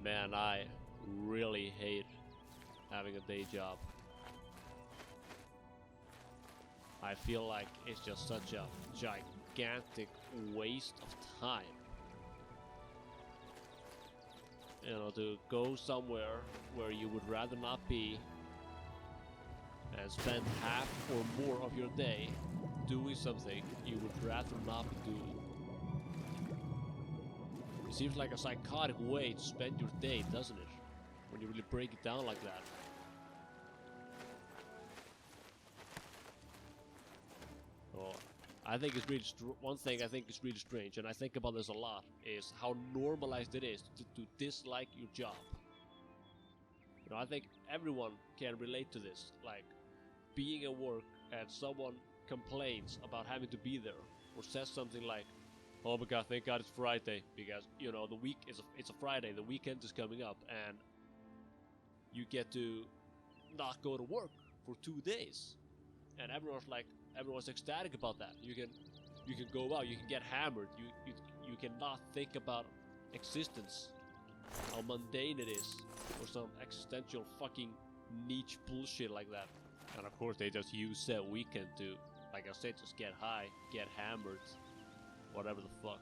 Man, I really hate having a day job. I feel like it's just such a gigantic waste of time. You know, to go somewhere where you would rather not be and spend half or more of your day doing something you would rather not be doing. It seems like a psychotic way to spend your day, doesn't it? When you really break it down like that. Well, I think it's really one thing I think is really strange, and I think about this a lot, is how normalized it is to dislike your job. You know, I think everyone can relate to this, like being at work and someone complains about having to be there, or says something like, "Oh my god, thank God it's Friday," because, you know, the week is it's a Friday, the weekend is coming up, and you get to not go to work for 2 days, and everyone's ecstatic about that. You can go out, you can get hammered, you cannot think about existence, how mundane it is, or some existential fucking niche bullshit like that. And of course they just use that weekend to, like I said, just get high, get hammered, whatever the fuck.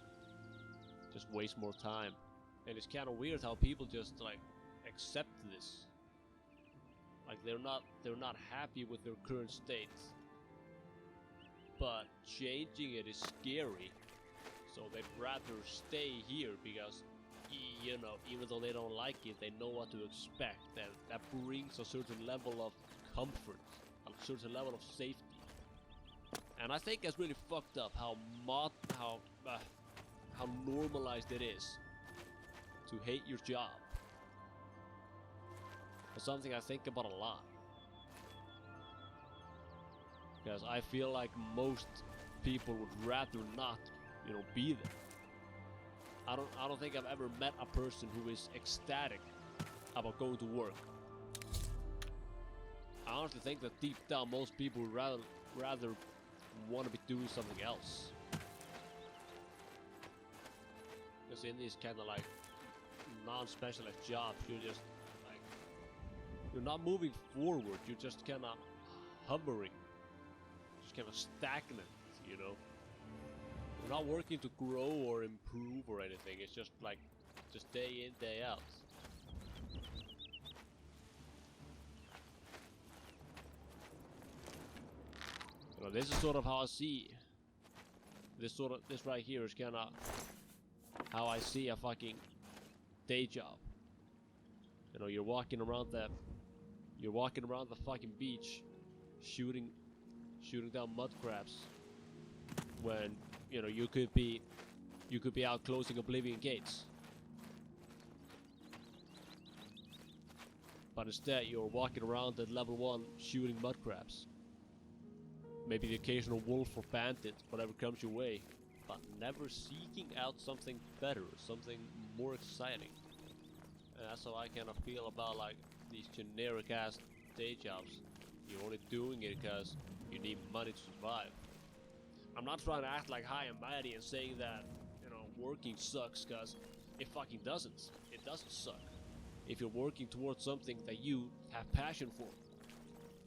Just waste more time. And it's kind of weird how people just like accept this. Like they're not happy with their current state. But changing it is scary. So they'd rather stay here because, you know, even though they don't like it, they know what to expect. And that brings a certain level of comfort, a certain level of safety. And I think it's really fucked up how normalized it is to hate your job. It's something I think about a lot. Because I feel like most people would rather not, you know, be there. I don't think I've ever met a person who is ecstatic about going to work. I honestly think that deep down most people would rather want to be doing something else. Because in these kind of like non-specialized jobs, you're just like, you're not moving forward, you're just kind of hovering, just kind of stagnant, you know. You're not working to grow or improve or anything. It's just like, just day in, day out. You know, this is sort of how I see this right here is kind of how I see a fucking day job. You know, you're walking around the fucking beach, shooting down mud crabs, when, you know, you could be out closing Oblivion gates. But instead you're walking around at level 1 shooting mud crabs. Maybe the occasional wolf or bandit, whatever comes your way, but never seeking out something better, something more exciting. And that's how I kind of feel about like these generic ass day jobs. You're only doing it because you need money to survive. I'm not trying to act like high and mighty and saying that, you know, working sucks, because it fucking doesn't. It doesn't suck. If you're working towards something that you have passion for,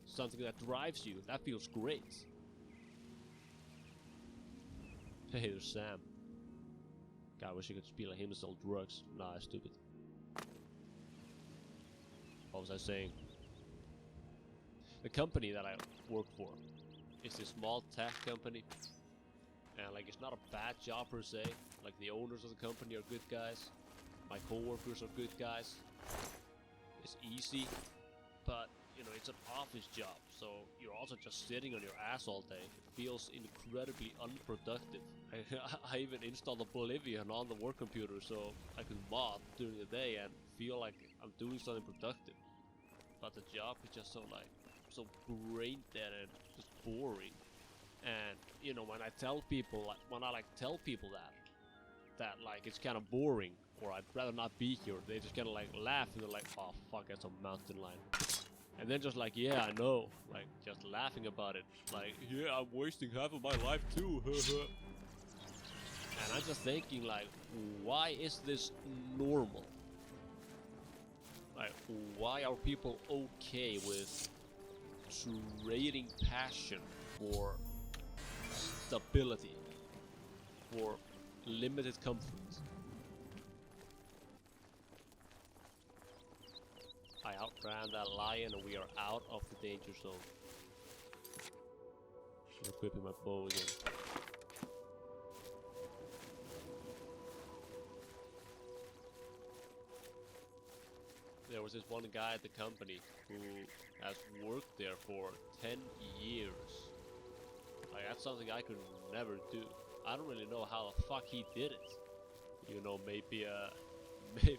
something that drives you, that feels great. Hey, there's Sam. God, I wish I could be like him and sell drugs. Nah, that's stupid. What was I saying? The company that I work for is a small tech company. And like, it's not a bad job per se. Like, the owners of the company are good guys. My co-workers are good guys. It's easy, but, you know, it's an office job, so you're also just sitting on your ass all day. It feels incredibly unproductive. I even installed Oblivion on the work computer so I could mod during the day and feel like I'm doing something productive. But the job is just so brain dead and just boring. And, you know, when I tell people that like it's kind of boring, or I'd rather not be here, they just kind of like laugh and they're like, "Oh fuck, that's a mountain lion." And then just like, "Yeah, I know," like just laughing about it, like, "Yeah, I'm wasting half of my life too." And I'm just thinking like, why is this normal? Like, why are people okay with trading passion for stability, for limited comfort? I outran that lion and we are out of the danger zone. I'm equipping my bow again. There was this one guy at the company who has worked there for 10 years. Like, that's something I could never do. I don't really know how the fuck he did it. You know, maybe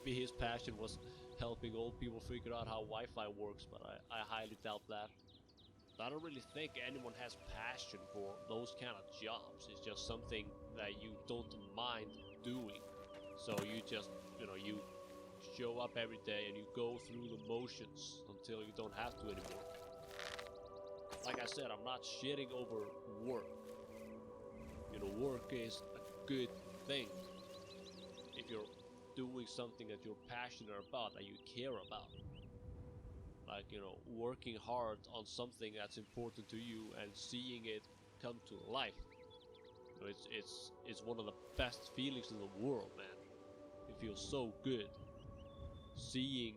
his passion was helping old people figure out how Wi-Fi works, but I highly doubt that. I don't really think anyone has passion for those kind of jobs. It's just something that you don't mind doing. So you just, you know, you show up every day and you go through the motions until you don't have to anymore. Like I said, I'm not shitting over work. You know, work is a good thing if you're doing something that you're passionate about, that you care about. Like, you know, working hard on something that's important to you and seeing it come to life. You know, it's one of the best feelings in the world, man. It feels so good seeing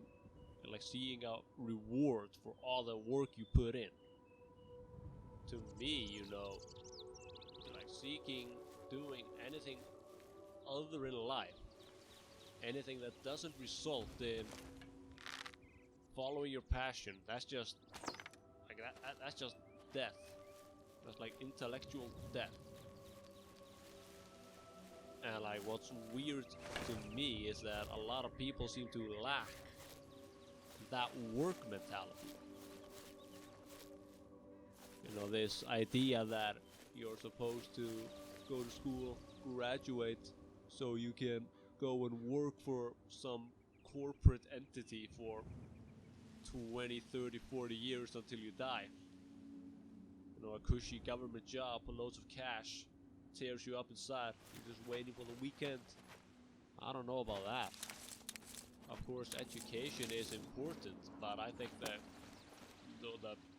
a reward for all the work you put in. To me, you know, like doing anything other in life, anything that doesn't result in following your passion, that's just like that's just death. That's like intellectual death. And like, what's weird to me is that a lot of people seem to lack that work mentality. You know, this idea that you're supposed to go to school, graduate, so you can go and work for some corporate entity for 20, 30, 40 years until you die. You know, a cushy government job with loads of cash tears you up inside. You're just waiting for the weekend. I don't know about that. Of course, education is important, but I think that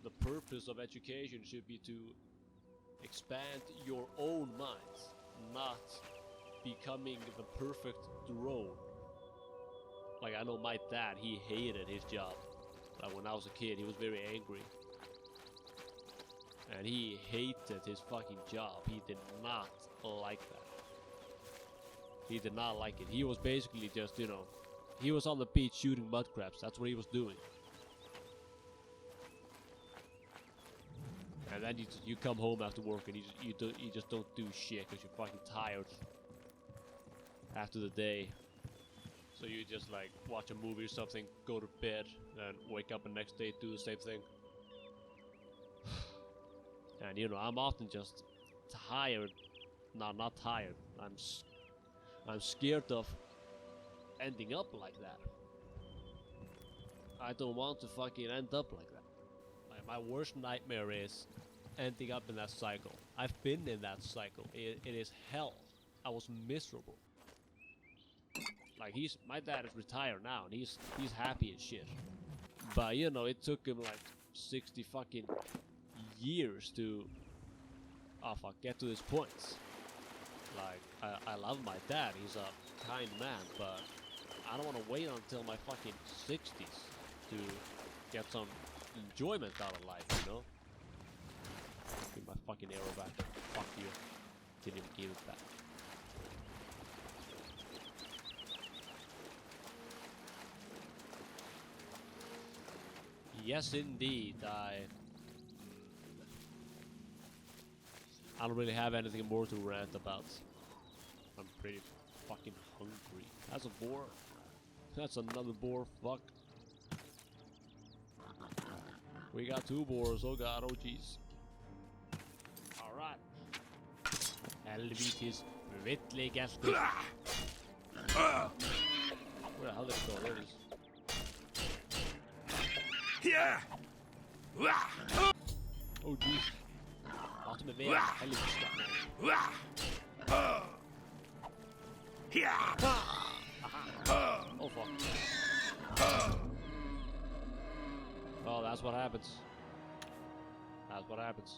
the purpose of education should be to expand your own mind, not becoming the perfect drone. Like, I know my dad, he hated his job. Like, when I was a kid, he was very angry. And he hated his fucking job. He did not like that. He did not like it. He was basically just, you know, he was on the beach shooting mud crabs. That's what he was doing. And then you come home after work and you just don't do shit because you're fucking tired after the day. So you just like watch a movie or something, go to bed, and wake up the next day, do the same thing. And you know, I'm often just tired. No, not tired. I'm scared of ending up like that. I don't want to fucking end up like that. Like, my worst nightmare is ending up in that cycle. I've been in that cycle. It is hell. I was miserable. Like, my dad is retired now, and he's happy as shit. But you know, it took him like 60 fucking years to get to this point. Like, I love my dad, he's a kind man, but I don't want to wait until my fucking 60s to get some enjoyment out of life, you know? Give my fucking arrow back. Fuck you. Didn't even give it back. Yes, indeed. I don't really have anything more to rant about. I'm pretty fucking hungry. That's a boar. That's another boar. Fuck. We got 2 boars. Oh god. Oh jeez. Alright. Helvitis villigestur. Where the hell did it go? There it is. Yeah. Oh jeez. Ultimate man. Helvitis stuff. Oh fuck. that's what happens. That's what happens.